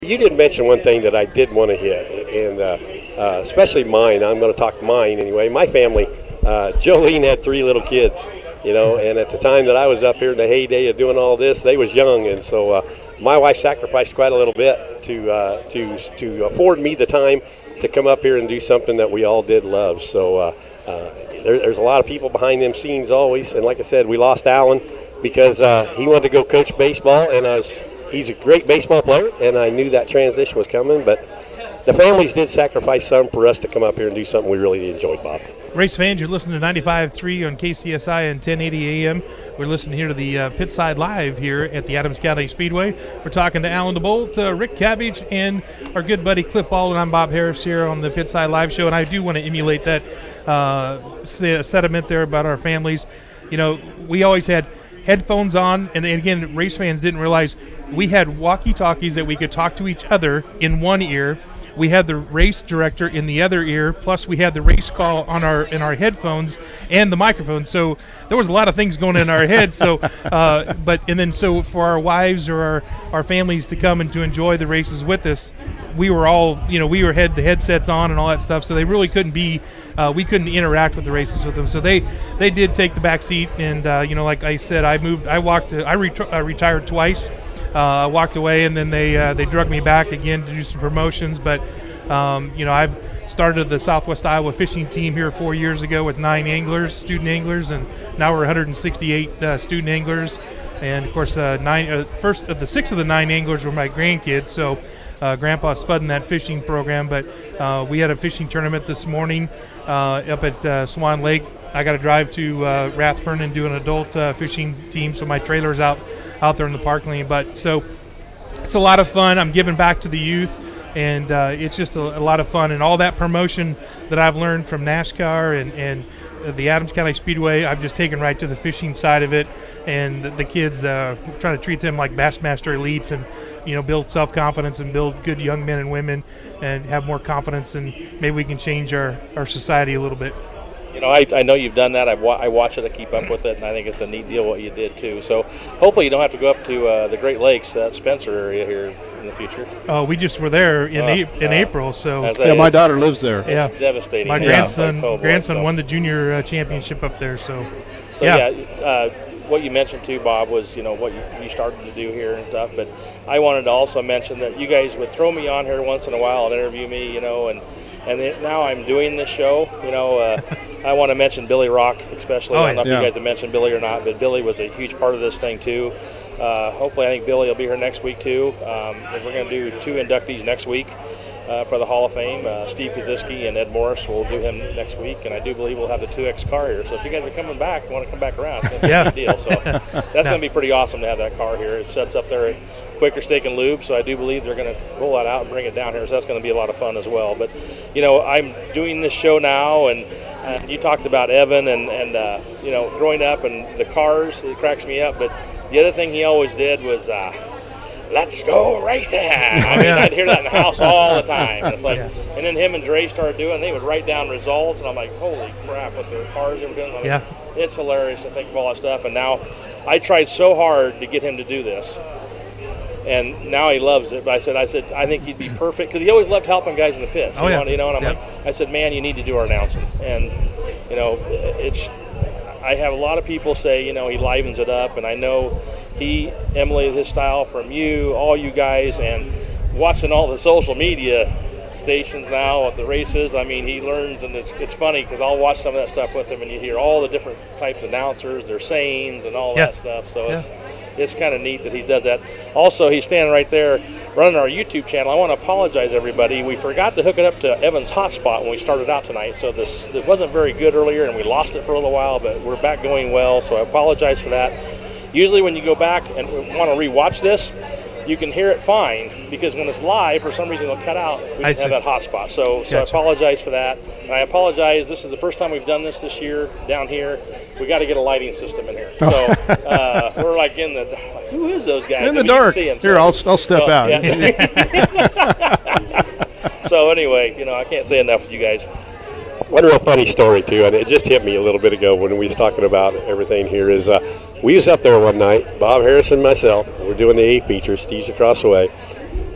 You did mention one thing that I did want to hit, and especially mine. I'm going to talk mine anyway. My family, Jolene had 3 little kids, and at the time that I was up here in the heyday of doing all this, they was young, and so my wife sacrificed quite a little bit to afford me the time to come up here and do something that we all did love. So there's a lot of people behind them scenes always, and like I said, we lost Alan because he wanted to go coach baseball, and he's a great baseball player, and I knew that transition was coming, but the families did sacrifice some for us to come up here and do something we really enjoyed, Bob. Race fans, you're listening to 95.3 on KCSI and 1080 AM. We're listening here to the Pit Side Live here at the Adams County Speedway. We're talking to Alan DeBolt, Rick Cabbage, and our good buddy Cliff Baldwin. I'm Bob Harris here on the Pit Side Live show, and I do want to emulate that sentiment there about our families. We always had headphones on, and again, race fans didn't realize we had walkie-talkies that we could talk to each other in one ear. We had the race director in the other ear, plus we had the race call in our headphones and the microphone. So there was a lot of things going in our heads. So, so for our wives or our families to come and to enjoy the races with us, we were all, had the headsets on and all that stuff. So they really couldn't be, we couldn't interact with the races with them. So they did take the back seat, and like I said, I retired twice. I walked away, and then they drug me back again to do some promotions. But I've started the Southwest Iowa fishing team here 4 years ago with 9 anglers, student anglers, and now we're 168 student anglers. And of course, the 6 of the 9 anglers were my grandkids. So Grandpa's fudding that fishing program. But we had a fishing tournament this morning up at Swan Lake. I got to drive to Rathburn and do an adult fishing team, so my trailer's out there in the parking lane. But so it's a lot of fun. I'm giving back to the youth, and it's just a lot of fun. And all that promotion that I've learned from NASCAR and the Adams County Speedway, I've just taken right to the fishing side of it. And the kids, trying to treat them like Bassmaster elites, and build self-confidence and build good young men and women, and have more confidence, and maybe we can change our society a little bit. I know you've done that. I watch it. I keep up with it, and I think it's a neat deal what you did too. So hopefully you don't have to go up to the Great Lakes, that Spencer area here in the future. Oh, we just were there in April. So my daughter lives there. It's devastating. My grandson won the junior championship up there. What you mentioned too, Bob, was what you started to do here and stuff. But I wanted to also mention that you guys would throw me on here once in a while and interview me, and now I'm doing this show. I want to mention Billy Rock, especially. I don't know if you guys have mentioned Billy or not, but Billy was a huge part of this thing too. Hopefully, I think Billy will be here next week too. We're going to do 2 inductees next week for the Hall of Fame. Steve Kaziski and Ed Morris will do him next week, and I do believe we'll have the 2X car here. So if you guys are coming back, you want to come back around, it's a good deal. So that's going to be pretty awesome to have that car here. It sets up there at Quicker Steak and Lube, so I do believe they're going to roll that out and bring it down here. So that's going to be a lot of fun as well. But I'm doing this show now, and you talked about Evan and growing up and the cars. It cracks me up. But the other thing he always did was let's go racing. I'd hear that in the house all the time. And it's like, and then him and Dre started doing. They would write down results, and I'm like, holy crap, what their cars they were doing. It's hilarious to think of all that stuff. And now I tried so hard to get him to do this, and now he loves it. But I said, I think he'd be perfect, because he always loved helping guys in the pits. And I'm like, I said, man, you need to do our announcing. And I have a lot of people say, he livens it up, and I know he emulated his style from you, all you guys, and watching all the social media stations now at the races. He learns, and it's funny because I'll watch some of that stuff with him, and you hear all the different types of announcers, their sayings, and all that stuff. So it's kind of neat that he does that. Also, he's standing right there running our YouTube channel. I want to apologize, everybody. We forgot to hook it up to Evan's hotspot when we started out tonight, so it wasn't very good earlier, and we lost it for a little while, but we're back going well, so I apologize for that. Usually when you go back and want to rewatch this, you can hear it fine, because when it's live, for some reason it'll cut out. We didn't have that hotspot. So I apologize for that. And I apologize. This is the first time we've done this year down here. We got to get a lighting system in here. So we're like who is those guys? In the dark. Here, I'll step out. So anyway, I can't say enough for you guys. One real funny story too, and it just hit me a little bit ago when we was talking about everything here, is we was up there one night, Bob Harris and myself. We're doing the A feature, Steve's across the way,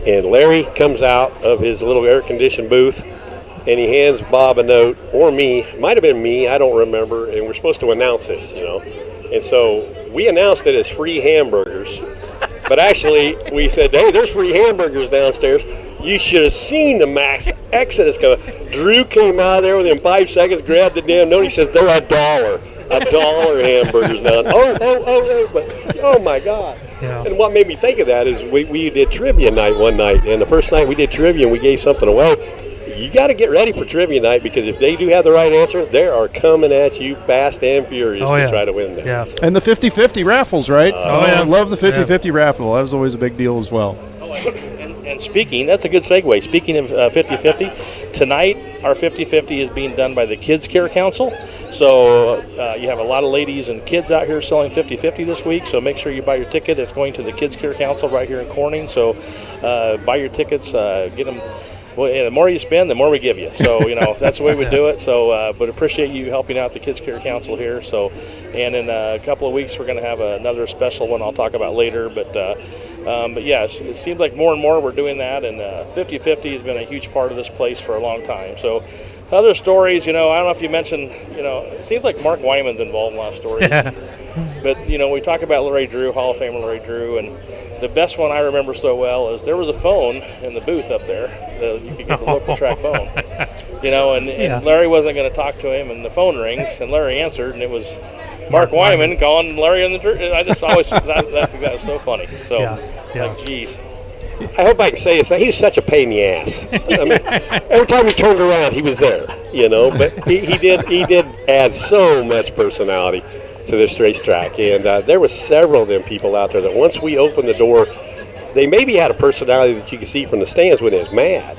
And Larry comes out of his little air-conditioned booth, and he hands Bob a note, or me, might have been me, I don't remember, and we're supposed to announce this, And so we announced it as free hamburgers, but actually we said, hey, there's free hamburgers downstairs. You should have seen the mass exodus coming. Drew came out of there within 5 seconds, grabbed the damn note. He says, they're $1. $1 hamburgers now. Oh my God. Yeah. And what made me think of that is we did trivia night one night, and the first night we did trivia and we gave something away. You got to get ready for trivia night, because if they do have the right answer, they are coming at you fast and furious to try to win that. Yeah. And the 50-50 raffles, right? I love the 50-50 raffle. That was always a big deal as well. And speaking, that's a good segue. Speaking of 50-50, tonight our 50-50 is being done by the Kids Care Council. So you have a lot of ladies and kids out here selling 50-50 this week. So make sure you buy your ticket. It's going to the Kids Care Council right here in Corning. So buy your tickets, get them. Well, the more you spend, the more we give you. So, that's the way we do it. So, but appreciate you helping out the Kids Care Council here. So, and in a couple of weeks, we're going to have another special one I'll talk about later. But yes, it seems like more and more we're doing that. And 50-50 has been a huge part of this place for a long time. So, other stories, I don't know if you mentioned, it seems like Mark Wyman's involved in a lot of stories. But, we talk about Larry Drew, Hall of Famer Larry Drew, and the best one I remember so well is there was a phone in the booth up there. You could get the local track phone. And Larry wasn't going to talk to him, and the phone rings, and Larry answered, and it was Mark Wyman calling Larry on the Drew. I just always, that was so funny. So, geez. I hope I can say this. He was such a pain in the ass. I mean, every time he turned around, he was there, But he did add so much personality to this racetrack. And there were several of them people out there that once we opened the door, they maybe had a personality that you could see from the stands when it was mad.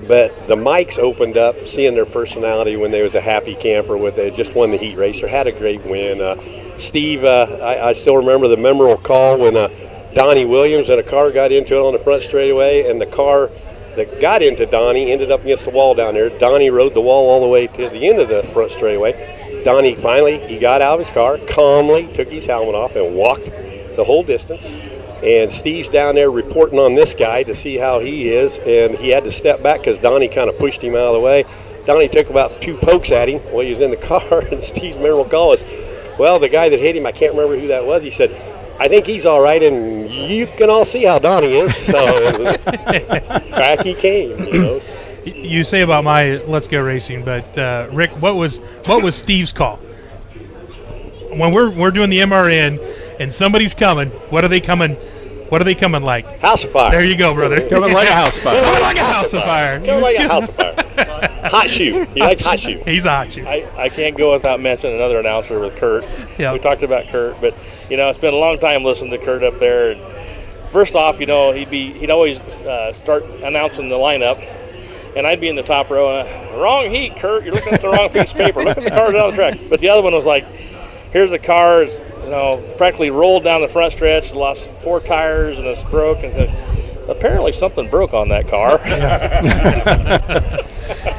But the mics opened up, seeing their personality when they was a happy camper with it. Just won the heat race or had a great win. Steve, I still remember the memorable call when Donnie Williams and a car got into it on the front straightaway, and the car that got into Donnie ended up against the wall down there. Donnie rode the wall all the way to the end of the front straightaway. Donnie finally, he got out of his car, calmly took his helmet off and walked the whole distance. And Steve's down there reporting on this guy to see how he is, and he had to step back because Donnie kind of pushed him out of the way. Donnie took about 2 pokes at him while he was in the car, and Steve's memorable call was, well, the guy that hit him, I can't remember who that was, he said, I think he's all right, and you can all see how Donnie is. So back he came. You say about my Let's Go Racing, but Rick, what was Steve's call? When we're doing the MRN and somebody's coming, what are they coming? What are they coming like? House of fire. There you go, brother. Coming like a house fire. Coming like a house of fire. Coming like a house of fire. Hot shoe. He likes hot shoe. He's a hot shoe. I can't go without mentioning another announcer with Kurt. Yep. We talked about Kurt, but it's been a long time listening to Kurt up there. And first off, he'd always start announcing the lineup, and I'd be in the top row. Wrong heat, Kurt. You're looking at the wrong piece of paper. Look at the cars down the track. But the other one was like, here's the cars. Practically rolled down the front stretch, lost 4 tires, and it's broke. And apparently something broke on that car.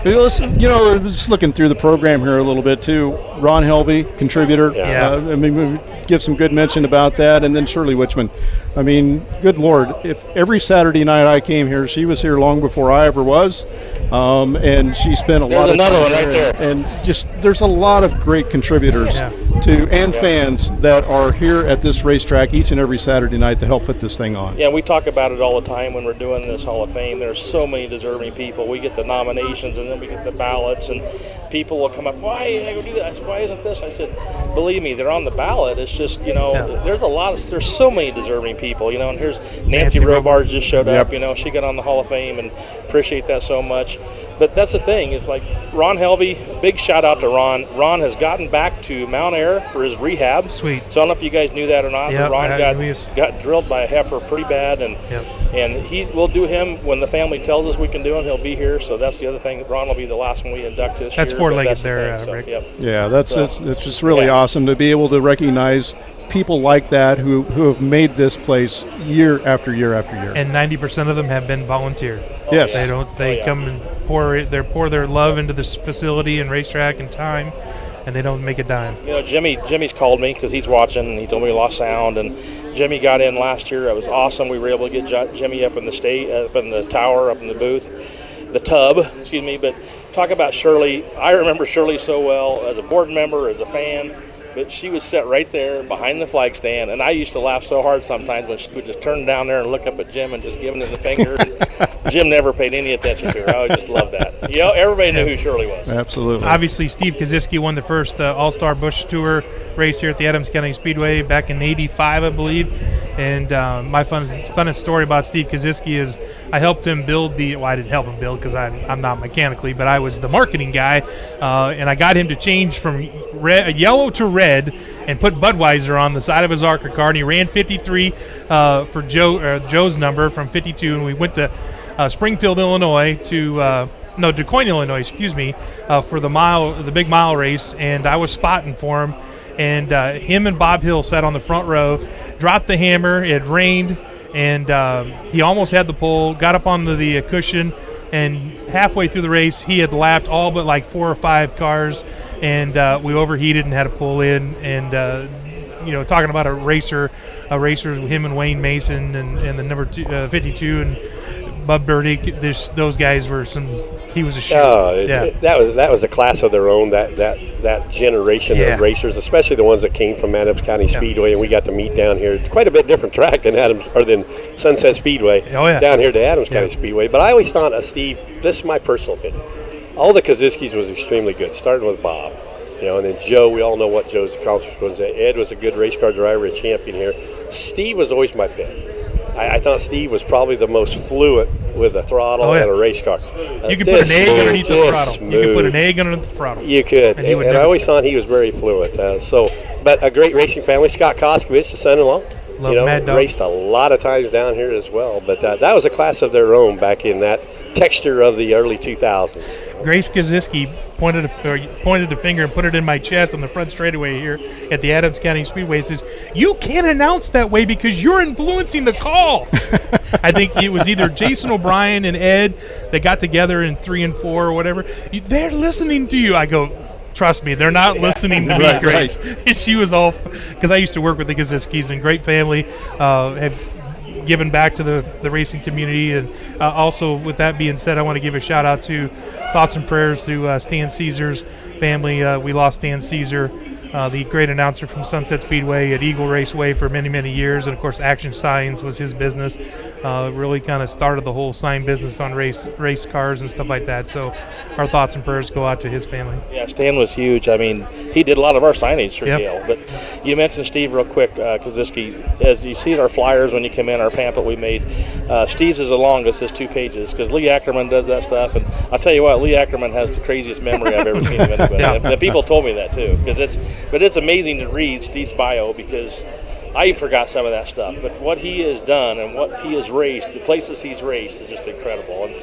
Listen, just looking through the program here a little bit too. Ron Helvey, contributor. Yeah. We give some good mention about that, and then Shirley Wichman. I mean, good Lord, if every Saturday night I came here, she was here long before I ever was, and she spent a lot of time another one right there. And just there's a lot of great contributors and fans that are here at this racetrack each and every Saturday night to help put this thing on. Yeah, we talk about it all the time when we're doing this Hall of Fame. There's so many deserving people. We get the nominations, and then we get the ballots, and people will come up, why did I go do that? I said, why isn't this? I said, believe me, they're on the ballot. It's just, there's so many deserving people, and here's Nancy Robards just showed up, she got on the Hall of Fame, and appreciate that so much. But that's the thing. It's like Ron Helvey, big shout out to Ron. Ron has gotten back to Mount Air for his rehab. Sweet. So I don't know if you guys knew that or not, but Ron got drilled by a heifer pretty bad, and we'll do him when the family tells us we can do him. He'll be here. So that's the other thing. Ron will be the last one we induct this year. That's 4-legged there, Rick. Yeah, it's just really awesome to be able to recognize people like that who have made this place year after year after year. And 90% of them have been volunteer. Yes. They come and pour their love into this facility and racetrack and time. and they don't make a dime. You know, Jimmy's called me because he's watching, and he told me we lost sound. And Jimmy got in last year. It was awesome. We were able to get Jimmy up in the tower, up in the booth, the tub, excuse me. But talk about Shirley. I remember Shirley so well as a board member, as a fan. But she would sit right there behind the flag stand, and I used to laugh so hard sometimes when she would just turn down there and look up at Jim and just give him the finger. Jim never paid any attention to her. I always just loved that. You know, everybody knew who Shirley was. Absolutely. Obviously, Steve Kaziski won the first All-Star Busch Tour race here at the Adams County Speedway back in '85, I believe. And my funnest story about Steve Kaziski is I helped him build I didn't help him build because I'm not mechanically, but I was the marketing guy, and I got him to change from yellow to red and put Budweiser on the side of his ARCA car, and he ran 53 for Joe's number from 52, and we went to Springfield, Illinois DuQuoin, Illinois, for the big mile race, and I was spotting for him, and him and Bob Hill sat on the front row, dropped the hammer, it rained, and he almost had the pole, got up onto the cushion, and halfway through the race, he had lapped all but like 4 or 5 cars, and we overheated and had to pull in, and talking about a racer, him and Wayne Mason and the number 52 and Bub Burdick, those guys were he was a shoot. That was a class of their own, that generation of racers, especially the ones that came from Adams County Speedway, and we got to meet down here. It's quite a bit different track than Sunset Speedway down here to Adams County Speedway. But I always thought of Steve, this is my personal opinion, all the Kaziskis was extremely good, starting with Bob. And then Joe, we all know what Joe's accomplishment was. Ed was a good race car driver, a champion here. Steve was always my pick. I thought Steve was probably the most fluent with a throttle and a race car. You could put an egg underneath the throttle. You could put an egg underneath the throttle. You could. And I always thought he was very fluent. But a great racing family. Scott Koskovich, the son-in-law, raced a lot of times down here as well. But that was a class of their own back in that texture of the early 2000s. Grace Kaziski pointed a finger and put it in my chest on the front straightaway here at the Adams County Speedway. Says, "You can't announce that way because you're influencing the call." I think it was either Jason O'Brien and Ed that got together in 3 and 4 or whatever. They're listening to you. I go, trust me, they're not listening to me, Grace. Right. She was all, because I used to work with the Kaziskis, and great family, have given back to the racing community. And also, with that being said, I want to give a shout out to thoughts and prayers to Stan Caesar's family. We lost Stan Caesar, the great announcer from Sunset Speedway at Eagle Raceway for many, many years. And of course, Action Signs was his business. Really kind of started the whole sign business on race cars and stuff like that. So our thoughts and prayers go out to his family. Yeah, Stan was huge. I mean, he did a lot of our signage for Yale. But you mentioned Steve real quick, Kaziski. As you see our flyers when you come in, our pamphlet we made, Steve's is the longest, is 2 pages, because Lee Ackerman does that stuff. And I'll tell you what, Lee Ackerman has the craziest memory I've ever seen of anybody. And people told me that too, because it's amazing to read Steve's bio, because I forgot some of that stuff. But what he has done and what he has raced, the places he's raced, is just incredible. And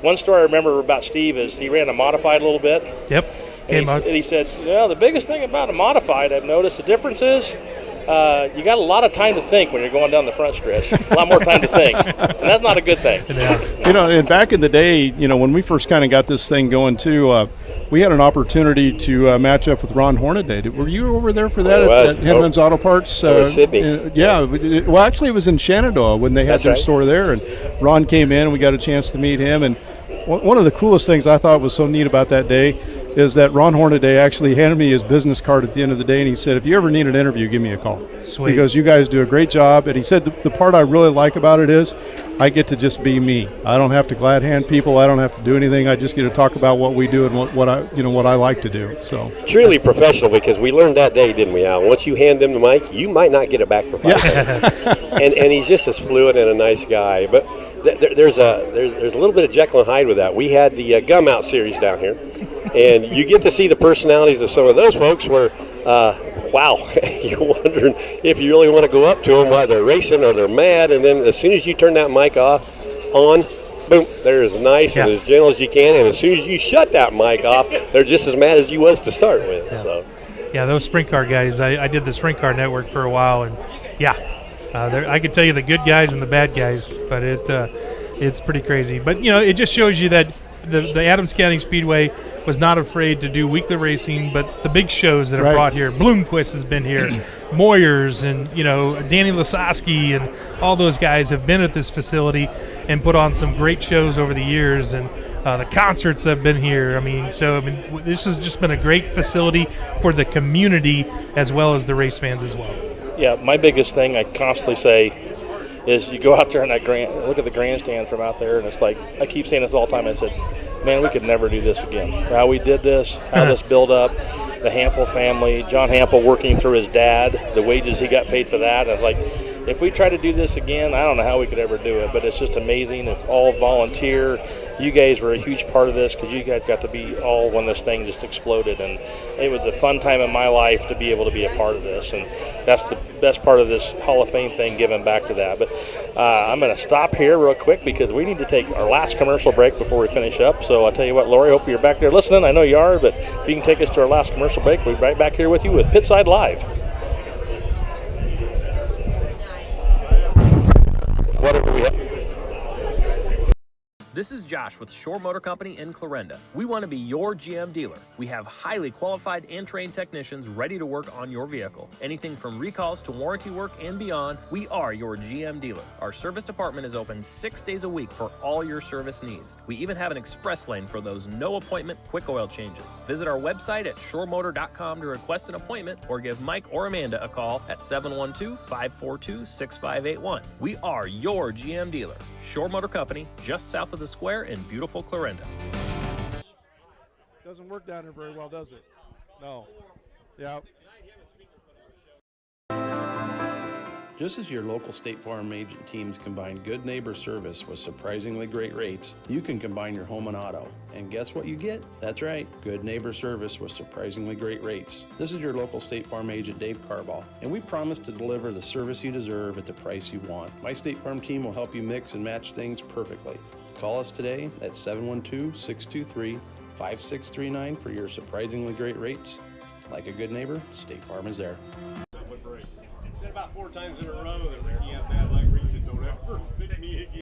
one story I remember about Steve is he ran a modified a little bit. Yep. And he said, the biggest thing about a modified I've noticed, the difference is you got a lot of time to think when you're going down the front stretch. A lot more time to think. And that's not a good thing. And back in the day, when we first kind of got this thing going too, we had an opportunity to match up with Ron Hornaday. Were you over there for that at Hinman's Auto Parts? Sydney. Well, actually, it was in Shenandoah when they had their store there, and Ron came in, and we got a chance to meet him. And one of the coolest things I thought was so neat about that day is that Ron Hornaday actually handed me his business card at the end of the day, and he said, if you ever need an interview, give me a call. Sweet. Because you guys do a great job. And he said the part I really like about it is I get to just be me. I don't have to glad hand people. I don't have to do anything. I just get to talk about what we do and what I like to do. So truly professional, because we learned that day, didn't we, Al? Once you hand them the mic, you might not get it back for 5 minutes. And he's just as fluid and a nice guy. But there's a little bit of Jekyll and Hyde with that. We had the Gum Out series down here, and you get to see the personalities of some of those folks where, wow, you're wondering if you really want to go up to them while they're racing or they're mad, and then as soon as you turn that mic on, boom, they're as nice and as gentle as you can, and as soon as you shut that mic off, they're just as mad as you was to start with. Yeah. So, those sprint car guys, I did the sprint car network for a while, and I could tell you the good guys and the bad guys, but it's pretty crazy. But it just shows you that the Adams County Speedway was not afraid to do weekly racing, but the big shows that are Right. brought here. Bloomquist has been here, Moyers, and Danny Lasowski, and all those guys have been at this facility and put on some great shows over the years. And the concerts have been here. This has just been a great facility for the community as well as the race fans as well. Yeah, my biggest thing I constantly say is you go out there and look at the grandstand from out there, and it's like, I keep saying this all the time. I said, man, we could never do this again. How we did this, how this built up, the Hampel family, John Hampel working through his dad, the wages he got paid for that. I was like, if we try to do this again, I don't know how we could ever do it, but it's just amazing. It's all volunteer. You guys were a huge part of this because you guys got to be all when this thing just exploded, and it was a fun time in my life to be able to be a part of this, and that's the best part of this Hall of Fame thing, giving back to that. But I'm going to stop here real quick because we need to take our last commercial break before we finish up. So I'll tell you what, Lori, hope you're back there listening. I know you are, but if you can take us to our last commercial break, we'll be right back here with you with Pitside Live. Whatever we have. This is Josh with Shore Motor Company in Clarinda. We want to be your GM dealer. We have highly qualified and trained technicians ready to work on your vehicle. Anything from recalls to warranty work and beyond, we are your GM dealer. Our service department is open 6 days a week for all your service needs. We even have an express lane for those no-appointment quick oil changes. Visit our website at shoremotor.com to request an appointment or give Mike or Amanda a call at 712-542-6581. We are your GM dealer. Shore Motor Company, just south of the square in beautiful Clarinda. Doesn't work down here very well, does it? No. Yeah. Just as your local State Farm agent teams combine good neighbor service with surprisingly great rates, you can combine your home and auto. And guess what you get? That's right, good neighbor service with surprisingly great rates. This is your local State Farm agent, Dave Carball, and we promise to deliver the service you deserve at the price you want. My State Farm team will help you mix and match things perfectly. Call us today at 712-623-5639 for your surprisingly great rates. Like a good neighbor, State Farm is there. About 4 times in a row that Ricky had bad luck. Reason don't ever pick me again.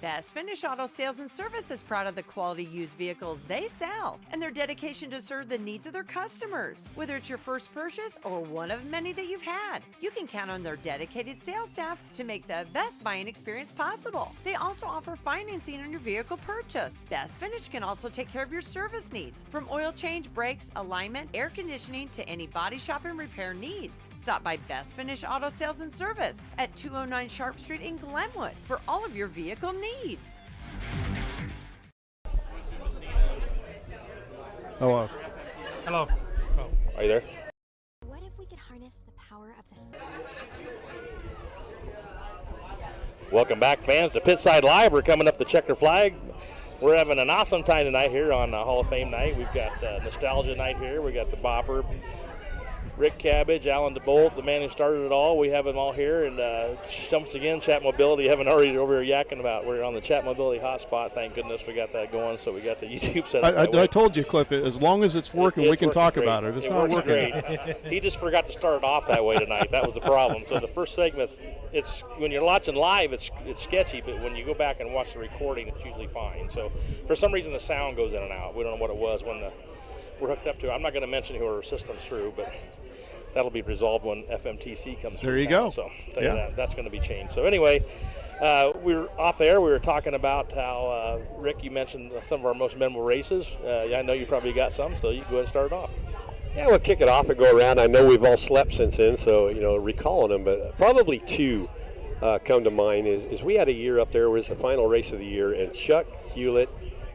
Best Finish Auto Sales and Service is proud of the quality used vehicles they sell and their dedication to serve the needs of their customers. Whether it's your first purchase or one of many that you've had, you can count on their dedicated sales staff to make the best buying experience possible. They also offer financing on your vehicle purchase. Best Finish can also take care of your service needs, from oil change, brakes, alignment, air conditioning, to any body shop and repair needs. Stop by Best Finish Auto Sales and Service at 209 Sharp Street in Glenwood for all of your vehicle needs. Hello. Hello. Are you there? What if we could harness the power of the sun? Welcome back, fans, to Pitside Live. We're coming up the checker flag. We're having an awesome time tonight here on Hall of Fame night. We've got Nostalgia night here. We got the Bopper, Rick Cabbage, Alan DeBolt, the man who started it all. We have them all here. And once again, Chat Mobility, haven't already over here yakking about. We're on the Chat Mobility hotspot. Thank goodness we got that going. So we got the YouTube set up. I told you, Cliff, as long as it's working, we can talk great. about it. It's it not works working. Great. He just forgot to start it off that way tonight. That was the problem. So the first segment, it's when you're watching live, it's sketchy, but when you go back and watch the recording, it's usually fine. So for some reason, the sound goes in and out. We don't know what it was when we're hooked up to. I'm not going to mention who our system's through, but that'll be resolved when FMTC comes through. There you go. So tell you that's going to be changed. So anyway, we were off there. We were talking about how, Rick, you mentioned some of our most memorable races. I know you probably got some, so you can go ahead and start it off. Yeah, we'll kick it off and go around. I know we've all slept since then, so, recalling them, but probably 2 come to mind is we had a year up there. It was the final race of the year, and Chuck Hewlett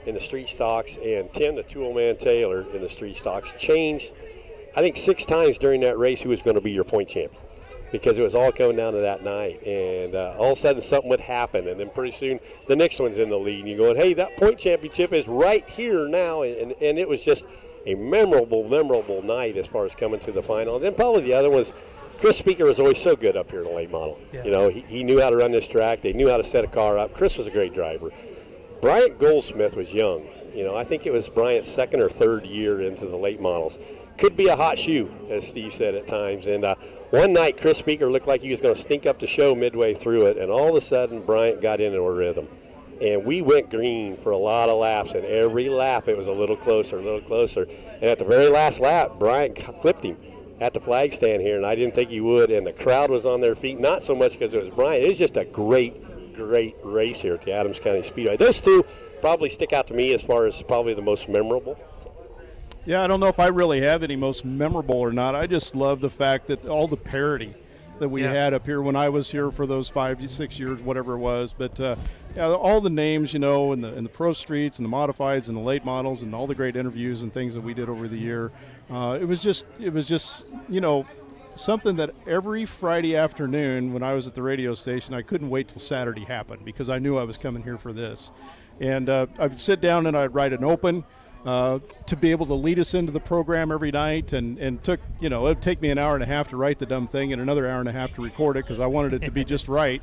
in the street stocks and Tim, the two-old-man Taylor, in the street stocks changed, I think, 6 times during that race who was going to be your point champion, because it was all coming down to that night. And all of a sudden something would happen, and then pretty soon the next one's in the lead. And you're going, hey, that point championship is right here now. And it was just a memorable night as far as coming to the final. And then probably the other was Chris Speaker was always so good up here in the late model. Yeah. He knew how to run this track. They knew how to set a car up. Chris was a great driver. Bryant Goldsmith was young. I think it was Bryant's 2nd or 3rd year into the late models. Could be a hot shoe, as Steve said at times. And one night, Chris Speaker looked like he was going to stink up the show midway through it, and all of a sudden, Bryant got into a rhythm. And we went green for a lot of laps, and every lap it was a little closer, a little closer. And at the very last lap, Bryant clipped him at the flag stand here, and I didn't think he would. And the crowd was on their feet, not so much because it was Bryant. It was just a great race here at the Adams County Speedway. Those two probably stick out to me as far as probably the most memorable. Yeah, I don't know if I really have any most memorable or not. I just love the fact that all the parity that we had up here when I was here for those 5 6 years, whatever it was. But all the names, in the pro streets and the modifieds and the late models and all the great interviews and things that we did over the year. It was just something that every Friday afternoon when I was at the radio station, I couldn't wait till Saturday happened because I knew I was coming here for this. And I'd sit down and I'd write an open to be able to lead us into the program every night, and it'd take me an hour and a half to write the dumb thing and another hour and a half to record it because I wanted it to be just right.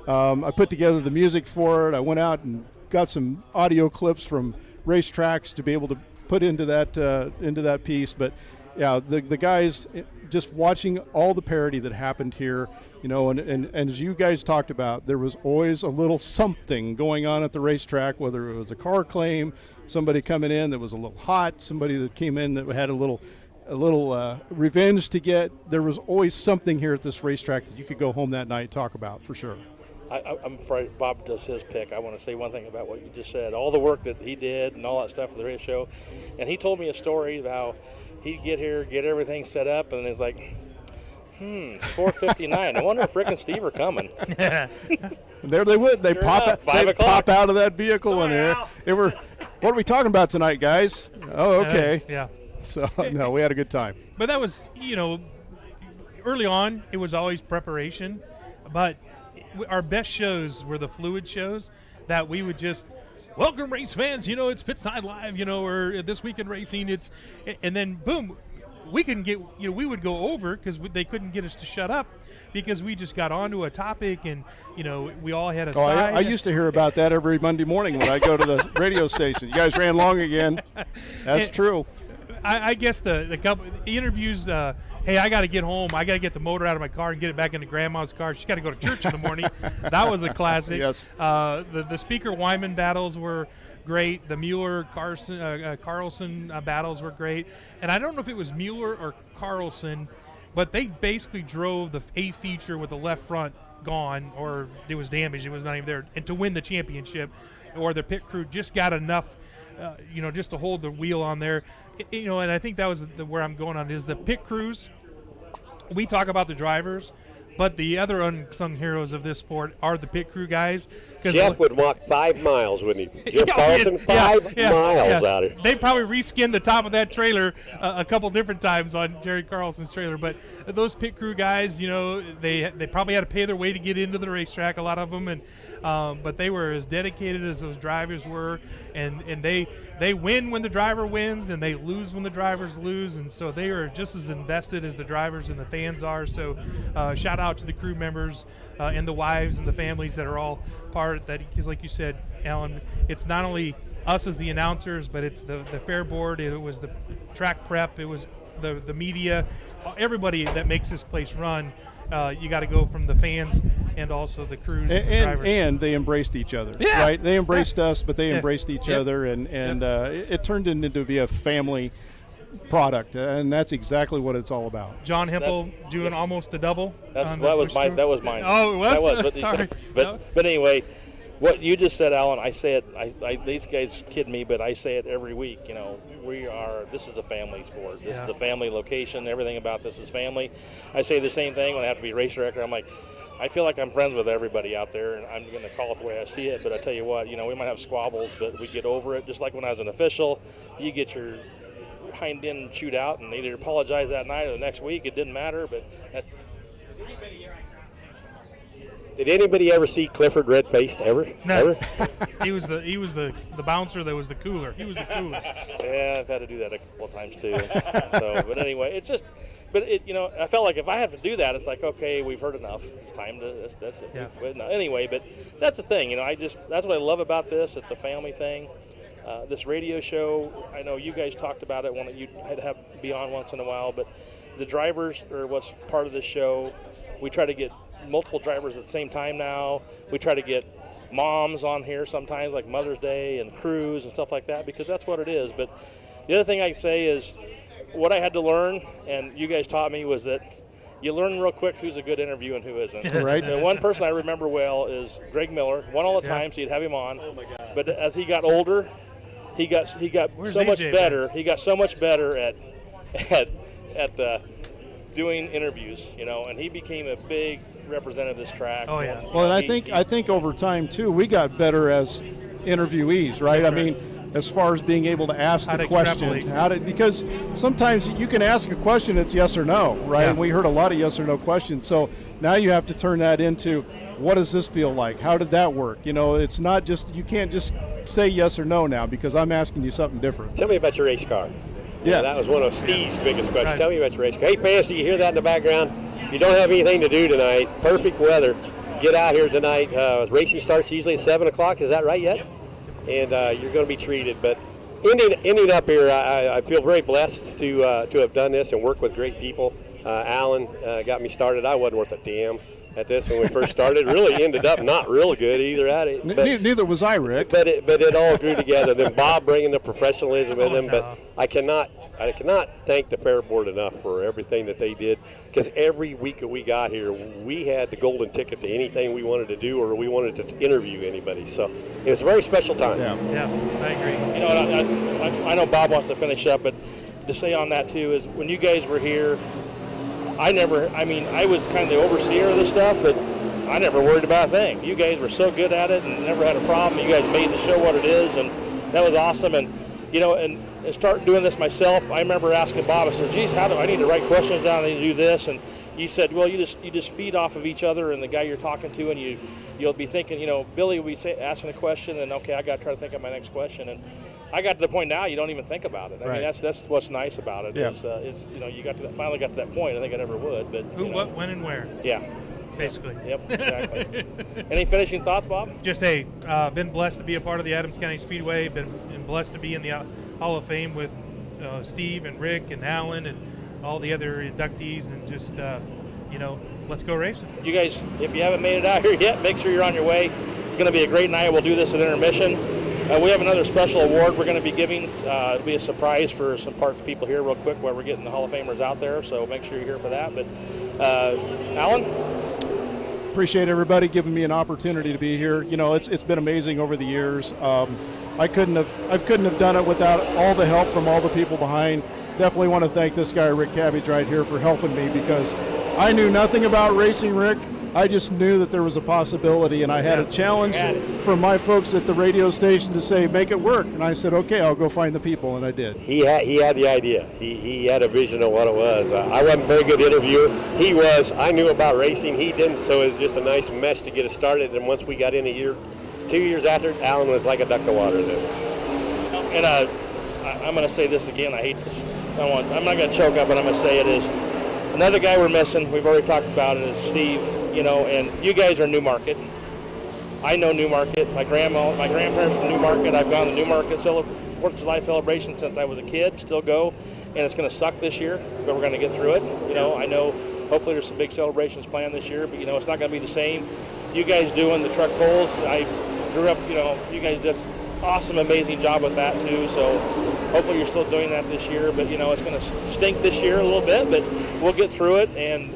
I put together the music for it. I went out and got some audio clips from racetracks to be able to put into that piece. But yeah, the guys, just watching all the parody that happened here, and as you guys talked about, there was always a little something going on at the racetrack, whether it was a car claim, somebody coming in that was a little hot, somebody that came in that had a little revenge to get. There was always something here at this racetrack that you could go home that night and talk about, for sure. I'm afraid Bob does his pick. I want to say one thing about what you just said. All the work that he did and all that stuff for the race show. And he told me a story of how he'd get here, get everything set up, and it's like, it's 4:59. I wonder if Rick and Steve are coming. There they would. They Sure pop enough, out. They pop out of that vehicle in there. They were. What are we talking about tonight, guys? Oh, okay. Yeah. So no, we had a good time. But that was, early on, it was always preparation. But our best shows were the fluid shows that we would just, welcome race fans, it's Pitside Live, or This Week in Racing. And then boom, we couldn't get, we would go over because they couldn't get us to shut up because we just got onto a topic and, we all had a side. I used to hear about that every Monday morning when I go to the radio station. You guys ran long again. That's true. I guess the interviews, hey, I got to get home. I got to get the motor out of my car and get it back into Grandma's car. She's got to go to church in the morning. That was a classic. Yes. The Speaker Wyman battles were great. The Mueller Carlson battles were great. And I don't know if it was Mueller or Carlson, but they basically drove the A feature with the left front gone, or it was damaged. It was not even there. And to win the championship, or the pit crew just got enough, just to hold the wheel on there. And I think that was where I'm going on is the pit crews. We talk about the drivers, but the other unsung heroes of this sport are the pit crew guys. Jeff would walk 5 miles, wouldn't he? Jeff Carlson, 5 miles out here. They probably reskinned the top of that trailer a couple different times on Jerry Carlson's trailer. But those pit crew guys, they probably had to pay their way to get into the racetrack, a lot of them, and but they were as dedicated as those drivers were, and they win when the driver wins, and they lose when the drivers lose, and so they are just as invested as the drivers and the fans are. So shout out to the crew members and the wives and the families that are all part of that, because like you said, Alan, it's not only us as the announcers, but it's the fair board, it was the track prep, it was the media, everybody that makes this place run. You got to go from the fans and also the crews and the drivers. And they embraced each other, right? They embraced us, but they embraced each other, and it turned into to be a family product, and that's exactly what it's all about. John Hempel doing almost the double. That was mine. Oh, it was? That was. Sorry. But anyway, what you just said, Alan, I say it. These guys kid me, but I say it every week. This is a family sport. This is a family location. Everything about this is family. I say the same thing when I have to be race director. I'm like, I feel like I'm friends with everybody out there, and I'm going to call it the way I see it. But I tell you what, we might have squabbles, but we get over it. Just like when I was an official, you get your hind end chewed out and either apologize that night or the next week. It didn't matter, but Did anybody ever see Clifford red-faced ever? No. Ever? he was the bouncer that was the cooler. He was the cooler. Yeah, I've had to do that a couple of times too. But anyway, I felt like if I have to do that, it's like, okay, we've heard enough. It's time to. That's it. Yeah. Anyway, but that's the thing. That's what I love about this. It's a family thing. This radio show, I know you guys talked about it when you had to have be on once in a while, but the drivers are what's part of this show. We try to get multiple drivers at the same time now. We try to get moms on here sometimes, like Mother's Day and cruise and stuff like that, because that's what it is. But the other thing I can say is what I had to learn, and you guys taught me, was that you learn real quick who's a good interview and who isn't. Right. And one person I remember well is Greg Miller. Won all the time, so you'd have him on. But as he got older, he got so much better. He got so much better at doing interviews, and he became a big representative of this track. Oh yeah. Well, and I think over time too, we got better as interviewees, right? That's I mean, as far as being able to ask How the to questions, extrapolate. because sometimes you can ask a question, it's yes or no, right? Yeah. And we heard a lot of yes or no questions. So now you have to turn that into, what does this feel like? How did that work? It's not just, you can't just say yes or no now, because I'm asking you something different. Tell me about your race car. Yes. That was one of Steve's biggest questions. Right. Tell me about your race car. Hey, fans, do you hear that in the background? You don't have anything to do tonight. Perfect weather. Get out here tonight. Racing starts usually at 7 o'clock. Is that right yet? And you're going to be treated. But ending up here, I feel very blessed to have done this and work with great people. Alan got me started. I wasn't worth a damn at this when we first started. Really ended up not real good either at it. But, Neither was I, Rick. but it all grew together. Then Bob bringing the professionalism in him. no. But I cannot thank the Fair Board enough for everything that they did, because every week that we got here, we had the golden ticket to anything we wanted to do, or we wanted to interview anybody. So it was a very special time. Yeah. Yeah, I agree. I know Bob wants to finish up, but to say on that too is when you guys were here, I was kind of the overseer of this stuff, but I never worried about a thing. You guys were so good at it and never had a problem. You guys made the show what it is, and that was awesome. And and start doing this myself. I remember asking Bob, I said, geez, how do I need to write questions down? I need to do this. And you said, well, you just feed off of each other and the guy you're talking to, and you'll be thinking, Billy will be asking a question, and okay, I got to try to think of my next question. And I got to the point now you don't even think about it. I mean, that's what's nice about it. Yeah. You finally got to that point. I think I never would, but Who, what, when, and where, yeah, basically. yep, exactly. Any finishing thoughts, Bob? Just been blessed to be a part of the Adams County Speedway. Been blessed to be in the Hall of Fame with Steve and Rick and Alan and all the other inductees, and just let's go racing. You guys, if you haven't made it out here yet, make sure you're on your way. It's going to be a great night. We'll do this at intermission. We have another special award we're going to be giving. It'll be a surprise for some parts people here real quick while we're getting the Hall of Famers out there, so make sure you're here for that. But Alan? Appreciate everybody giving me an opportunity to be here. It's been amazing over the years. I couldn't have done it without all the help from all the people behind. Definitely want to thank this guy, Rick Cabbage, right here for helping me, because I knew nothing about racing, Rick. I just knew that there was a possibility, and I had a challenge from my folks at the radio station to say, make it work. And I said, okay, I'll go find the people, and I did. He had the idea. He had a vision of what it was. I wasn't a very good interviewer. He was. I knew about racing. He didn't, so it was just a nice mesh to get us started. And once we got in 2 years after, Alan was like a duck to water then. And I'm going to say this again. I hate this. I'm not going to choke up, but I'm going to say it is. Another guy we're missing, we've already talked about it, is Steve. And you guys are Newmarket. I know Newmarket. My grandparents from Newmarket. I've gone to Newmarket 4th of July celebration since I was a kid. Still go, and it's going to suck this year, but we're going to get through it. I know. Hopefully, there's some big celebrations planned this year, but it's not going to be the same. You guys doing the truck pulls. I grew up. You guys did an awesome, amazing job with that too. So hopefully, you're still doing that this year. But it's going to stink this year a little bit, but we'll get through it. And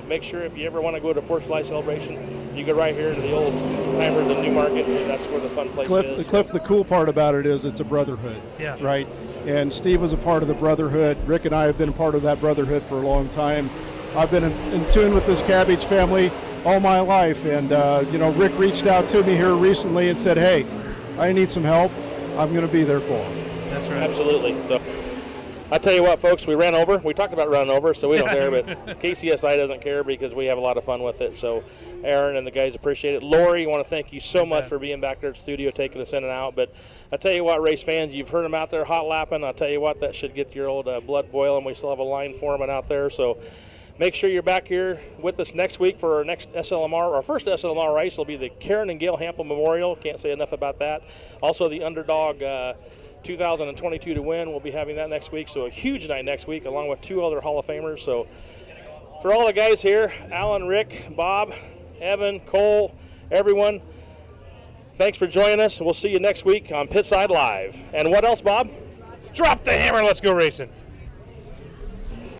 make sure if you ever want to go to 4th of July celebration, you go right here to the old timers in Newmarket. That's where the fun place is. Cliff, the cool part about it is it's a brotherhood. Yeah. Right. And Steve was a part of the brotherhood. Rick and I have been a part of that brotherhood for a long time. I've been in tune with this Cabbage family all my life, and Rick reached out to me here recently and said, "Hey, I need some help. I'm going to be there for him." That's right. Absolutely. So, I tell you what, folks, we ran over. We talked about running over, so we don't care, but KCSI doesn't care because we have a lot of fun with it. So, Aaron and the guys appreciate it. Lori, I want to thank you so much for being back there at the studio, taking us in and out. But I tell you what, race fans, you've heard them out there hot lapping. I'll tell you what, that should get your old blood boiling. We still have a line forming out there, so make sure you're back here with us next week for our next SLMR. Our first SLMR race will be the Karen and Gail Hampel Memorial. Can't say enough about that. Also, the Underdog 2022 to win. We'll be having that next week. So a huge night next week, along with 2 other Hall of Famers. So for all the guys here, Alan, Rick, Bob, Evan, Cole, everyone, thanks for joining us. We'll see you next week on Pitside Live. And what else, Bob? Drop the hammer. Let's go racing.